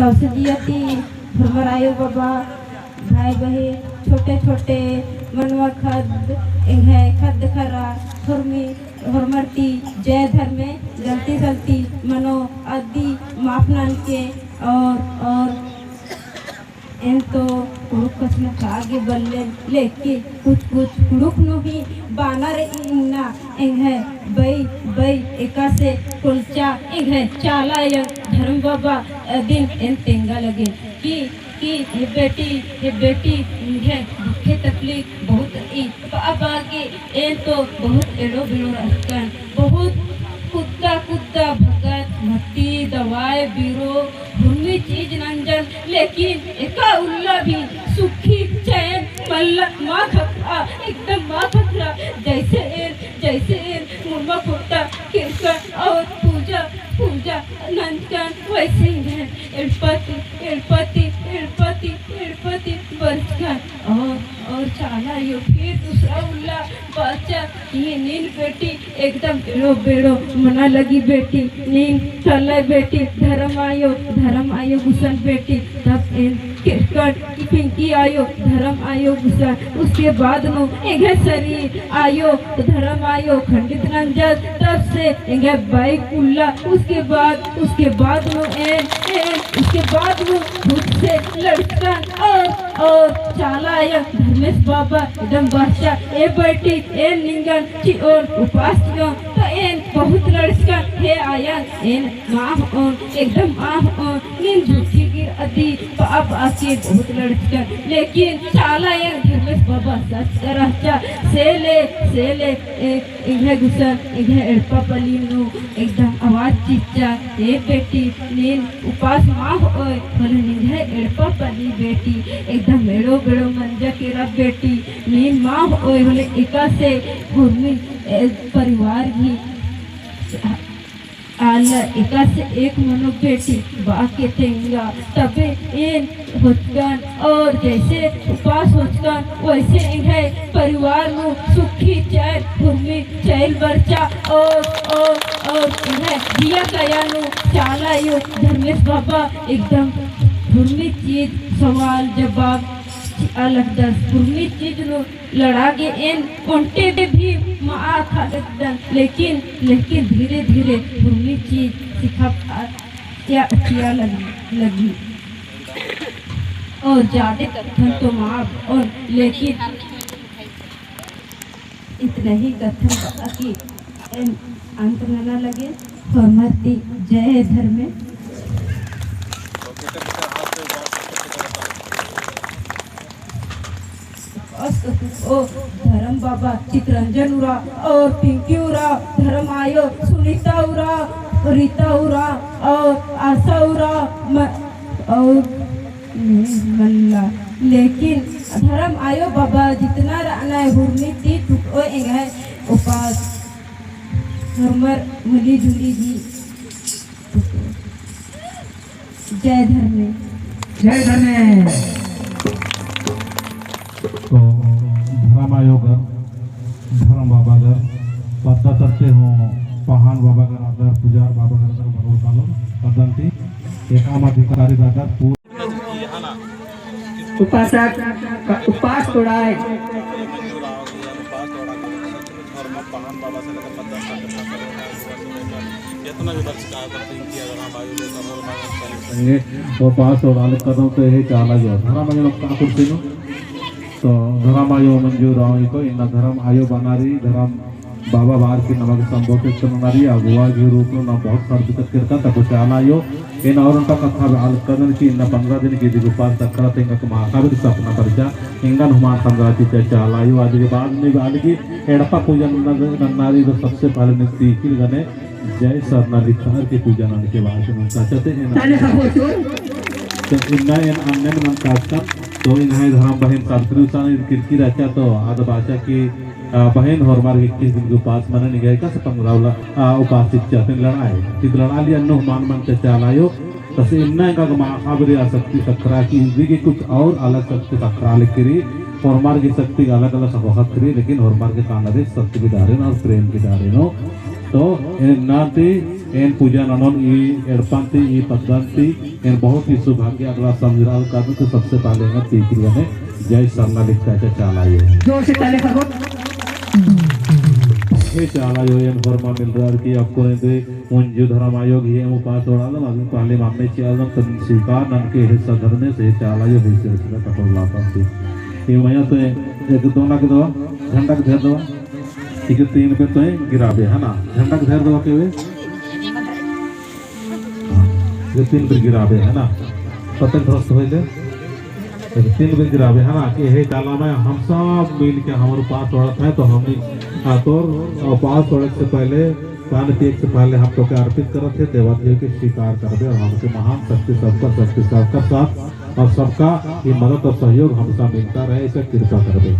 सौसजियती भरमरायो बाबा भाई बहन छोटे छोटे मनवा खद है खद खरा हुरमी हुरमरती जय धर्मे जलती जलती मनो आदि माफनान के और इन तो कुछ न आगे बल्ले लेके कुछ कुड़ुक नो ही बानर इन्ना इंग है बई बई एका से कुलचा इंग है चाला यंग धर्म बाबा दिन इन तेंगा लगे कि हे बेटी है दुखे तकलीफ बहुत ई अब आगे इन तो बहुत एड़ो बिड़ो रखन बहुत कुत्ता भगत भक्ति दवाए बीरो भूमि चीज नंजन लेकिन एका उल्ला भी सुखी चैन मल्ला माँ खपरा एकदम माँ खपरा जैसे मुर्मा फुट्टा कीर्तन और पूजा नंदन वैसे ही है एड़पति बरसकर और चाला यो फिर दूसरा उल्ला बच्चा ये नील बेटी एकदम बेड़ो मना लगी बेटी नील चल बेटी धर्म आयो गुसन बेटी तब इन किरकट पिंकी आयो धर्म आयो गुसन उसके बाद नो एक शरीर आयो तो धर्म आयो खंडित नंजन तब से एक बाइक उल्ला उसके बाद नो उसके बाद नो खुद से लड़कन और चाला आया धर्मेश बाबा एकदम बादशाह ए बेटी ए लिंगन की और उपास तो एन बहुत लड़कन हे आया एन माह और एकदम माह और इन झूठी गिर अति पाप आके बहुत लड़कन लेकिन चाला या धर्मेश बाबा सच कराचा से ले इन्हें गुसन इन्हें एड़पा पलीनु एकदम आवाज चिच्चा ए बेटी नील उपास माह ओए बोले इन्हें एड़पा पली बेटी एकदम बेड़ो मंजा के रब बेटी नील माह ओए बोले एका से भूमि परिवार भी आला एका से एक मनो बेटी बाके तेंगा तबे इन होचकन और जैसे उपास होचकन वैसे है परिवार में सुखी चैन भूमि चैल बर्चा और है दिया कयानु चाला यो धर्मेश बाबा एकदम भूमि चीज सवाल जवाब अलग दस भूमि चीज नो लड़ा के इन कोंटे भी माँ खादन लेकिन धीरे भूमि चीज सिखा क्या लगी और ज्यादा कथन तो माँ और लेकिन इतना ही कथन कि अंत न लगे फरमाती जय धर्म ओ धर्म बाबा चित्रंजन उरा और पिंकी उरा धर्म आयो सुनीता उरा रीता उरा और आशा उरा और मल्ला लेकिन धर्म आयो बाबा जितना रहना है हुरनी ती टुक ओ है उपास हमर मिली जुली जी जय धर्म तो धर्म आयोग धर्म बाबा घर पता करते हो पहान बाबा घर आदर पुजार बाबा घर भगवत पद्धति एकाधिकारी दादा उपासक उपास तोड़ाए और पास और आलू कदम तो यही चाला जो धर्म आयोग का कुर्सी नो तो धर्म आयो मंजूर राव को इन धर्म आयो बनारी धर्म बाबा बार की नमक संबोधित करनारी अगुआ के रूप में ना बहुत सार विकट करता तब चाला आयो इन और उनका कथा आल कदन की इन 15 दिन की दिगुपार तकरा तेंगा को महाकाविर सपना परचा इंगन हुमा संग्राती चे चाला आयो आज के बाद में बाल की एड़पा पूजन नन्नारी तो सबसे पहले नित्य की गने जय सरनारी शहर की पूजन के बाद में चाहते हैं तो इन्ना इन अन्य मन काटता तो इन्हें धर्म बहन संतृषण किरकी रचा तो आद भाषा की बहन और मार्ग 21 दिन के उपास मन निगह का पंगरावला उपासित चाहते लड़ाए तिद लड़ा लिया नो मान मन चालायो तसे इन्ना का महाकाबरी शक्ति सक्रा की हिंदी की कुछ और अलग शक्ति सक्रा लिखरी और मार्ग की शक्ति अलग वक्त करी लेकिन और मार्ग के कानरे शक्ति की दारे और प्रेम की दारे नो तो नाते एन पूजा ननन ई एडपंती ई पद्दंती एन बहुत ही सौभाग्य अगला समझराल का तो सबसे पहले है तीसरी ने जय सरना लिखता है चाला ये जोर से ताली करो। हे चाला यो एन वर्मा मिल रहा है कि आपको ने मंजू धर्म आयोग ये उपास उड़ा दम अभी पहले मामले चालम तन स्वीकार नन के हिस्सा धरने से चाला यो हिस्से से कटोर लाता थी ये वहाँ तो एक दोना के दो झंडा के धर दो ठीक है 3 पे तो गिराबे है ना झंडा के धर दो के वे ये 3 पे गिराबे है ना पतंग ध्वस्त होइले 3 पे गिराबे है ना कि हे काला में हम सब मिल के हमारे पास औरत है तो हम तोर पास औरत से पहले पान तीज से पहले हम तो के अर्पित करते थे देवताओं के स्वीकार कर दे और हमसे महान शक्ति सबका साथ और सबका ये मदद और सहयोग हमसा मिलता रहे इसे कृपा कर दे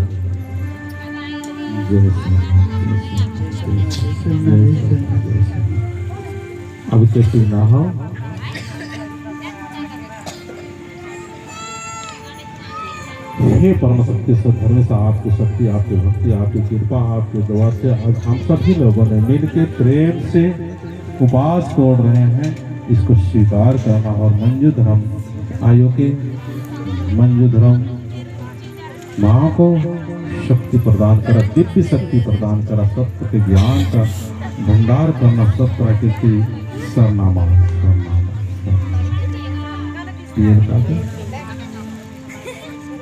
अब कैसी ना हो हे परम शक्ति से धर्म से आपकी शक्ति आपकी भक्ति आपकी कृपा आपकी दुआ से आज हम सभी लोगों ने मिलकर प्रेम से उपवास तोड़ रहे हैं इसको स्वीकार करना और मंजू धर्म आयोग के मंजू धर्म माँ को शक्ति प्रदान करा दिव्य शक्ति प्रदान करा सत्य के ज्ञान का भंडार करना सब प्रकृति सरनामा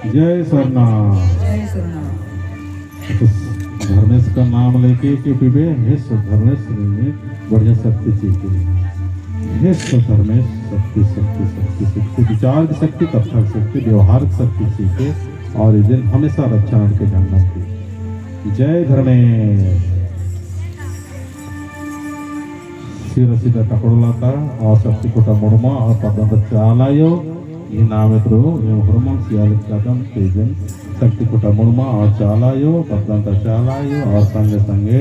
जय सरना धर्मेश का नाम लेके के पीबे हे धर्मेश ने बढ़िया शक्ति सीखे हे धर्मेश शक्ति शक्ति शक्ति शक्ति विचार की शक्ति कथा शक्ति व्यवहार की शक्ति सीखे और इस दिन हमेशा रक्षा के जानना की जय धर्मेश सिर सीधा टकड़लाता और शक्ति कोटा मुड़मा और पदंत चालायो ये नाम है तो हरमन सियाल कदम तेजन शक्ति कोटा मुड़मा और चालायो पदंत चालायो और संगे संगे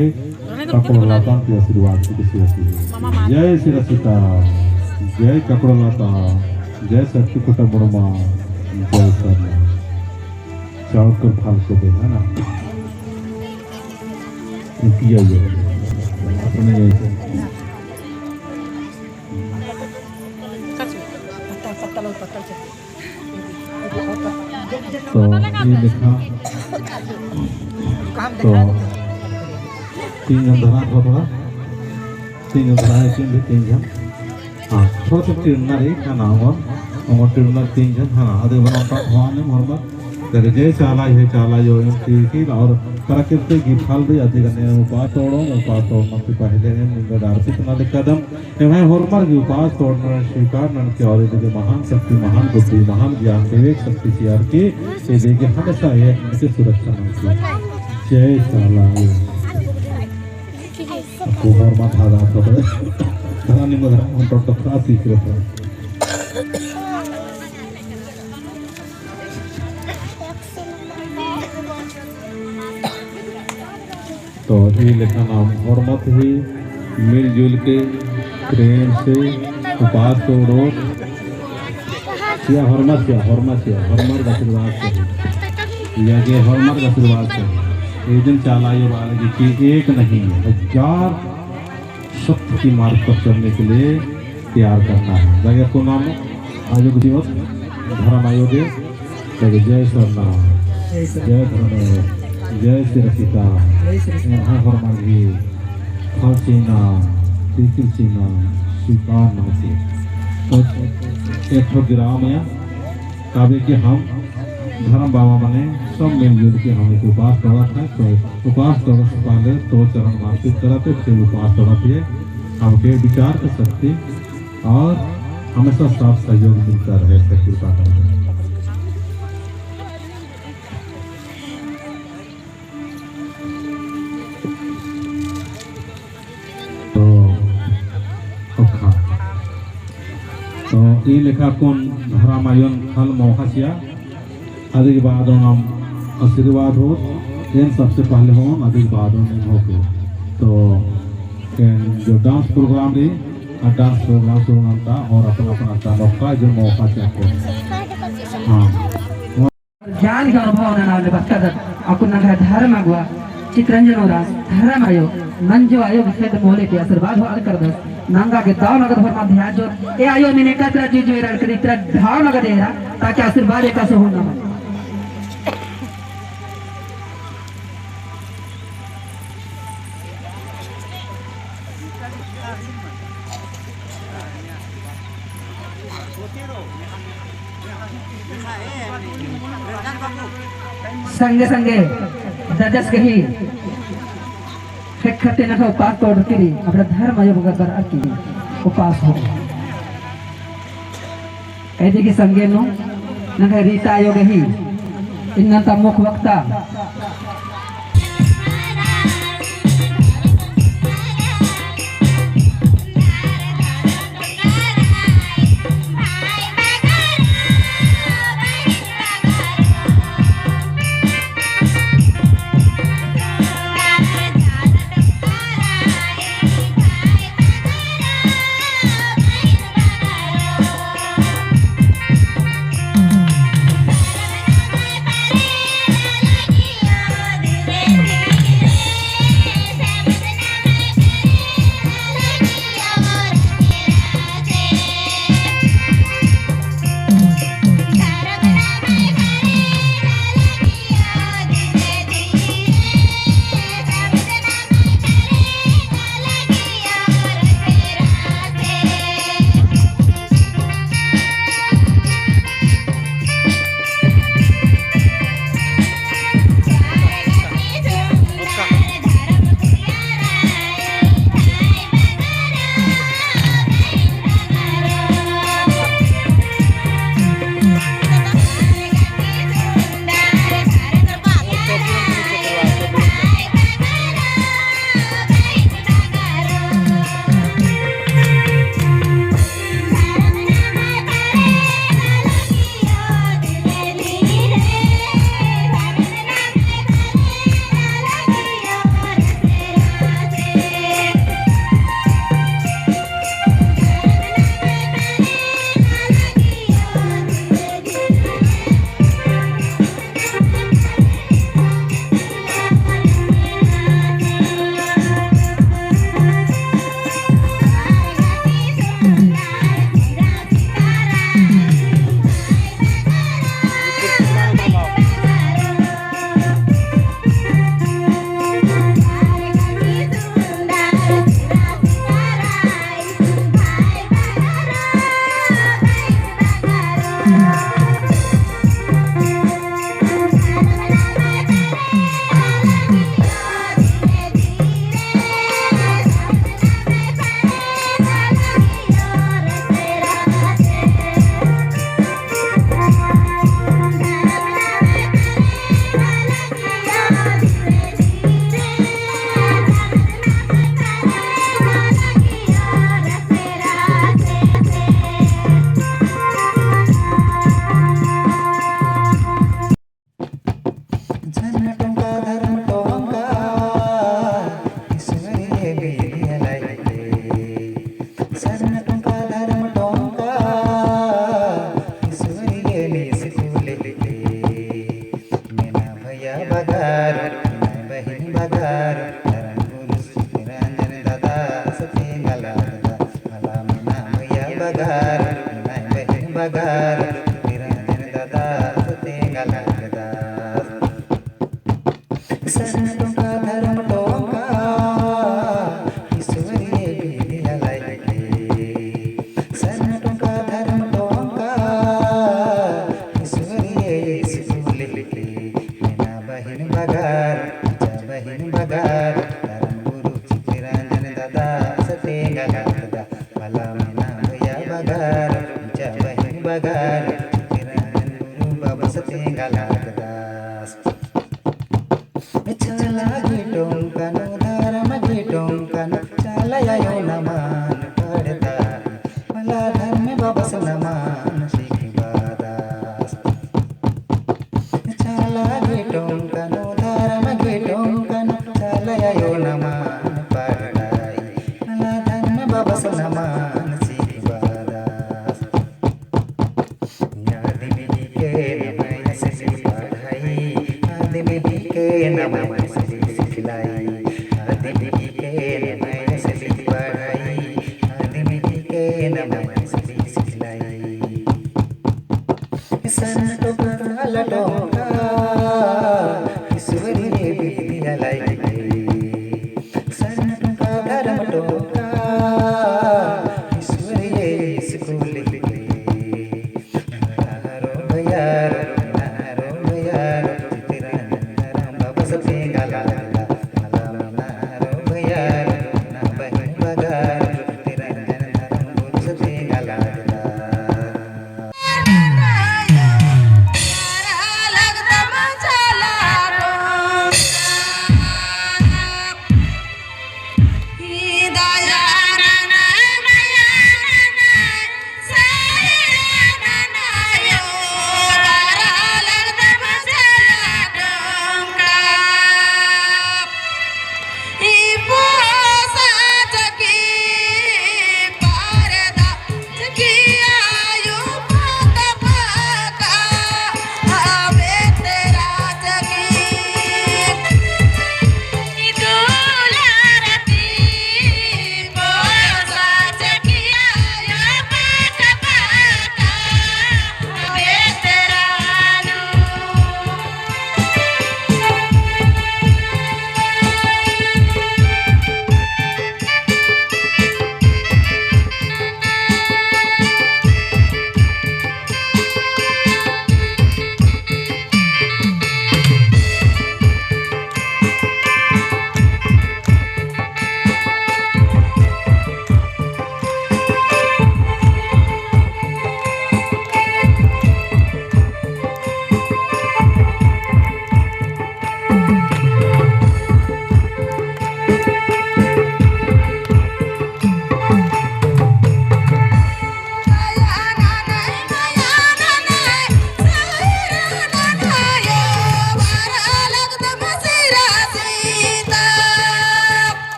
टकड़लाता की आशीर्वाद की किसी जय सिर सीता जय टकड़लाता जय शक्ति कोटा मुड़मा जय सरना चाव कर फाल को देखा ना किया ये अपने ये तो ये लिखा तो 3 जन धरा थोड़ा 3 जन धरा है 3 जन हाँ थोड़ा सा टिरना रे क्या नाम और टिरना 3 जन हाँ आधे बना भगवान ने मोहम्मद करे जय चाला यो की और प्रकृति की फल दे आदि करने उपास तोड़ना से पहले ने अर्पित ना कदम एवं होरमर की उपास तोड़ना स्वीकार न के और इनके महान शक्ति महान बुद्धि महान ज्ञान विवेक शक्ति शेयर की ये देखे हमेशा ये इनकी सुरक्षा न जय चाला को होरमा था रात को धरानी में हम तो खास सीख रहे थे तो ये लिखा नाम हरमत ही मिलजुल के प्रेम से उपास तोड़ो या हरमत का आशीर्वाद से या के हरमत का आशीर्वाद से एक दिन चालायो वाले की एक नहीं 1000 सत्य की मार्ग पर चलने के लिए तैयार करना है जगह को नाम आयोग दिवस धर्म आयोग जय सरना जय धर्म जय श्री सीता यहाँ हरमागी फलचीना तिलचीना स्वीकार नमस्ते तो एक ग्राम है काबे के हम धर्म बाबा बने सब मिलजुल के हम एक उपास तोड़ा था तो उपास तोड़ से पहले 2 चरण मार्पित कराते फिर उपास तोड़ाती है हमके विचार कर सकते और हमेशा साथ सहयोग मिलता रहे कृपा करते तो ये लेखा कौन धरामायन फल मौहासिया अधिक बाद हम आशीर्वाद हो इन सबसे पहले हो अधिक बाद में हो के तो जो डांस प्रोग्राम रे डांस प्रोग्राम था और अपना मौका जो मौका चाहिए हाँ ज्ञान का अनुभव नाले बच्चा अकुन धर्म आगुआ चित्रंजन धर्म आयो मंजो आयो विषय मोले के आशीर्वाद हो कर दस नंगा के दाव नगद भरमा ध्यान जो ए आयो मैंने कतरा चीज में रख इतना धाव नगद दे रहा ताकि आशीर्वाद एक से हो ना संगे संगे दजस कही फेखते न उपास तोड़ के अपना धर्म आयोग का कर की उपास हो ऐसे की संगे नो न रीता आयोग ही इन्नता मुख वक्ता नमः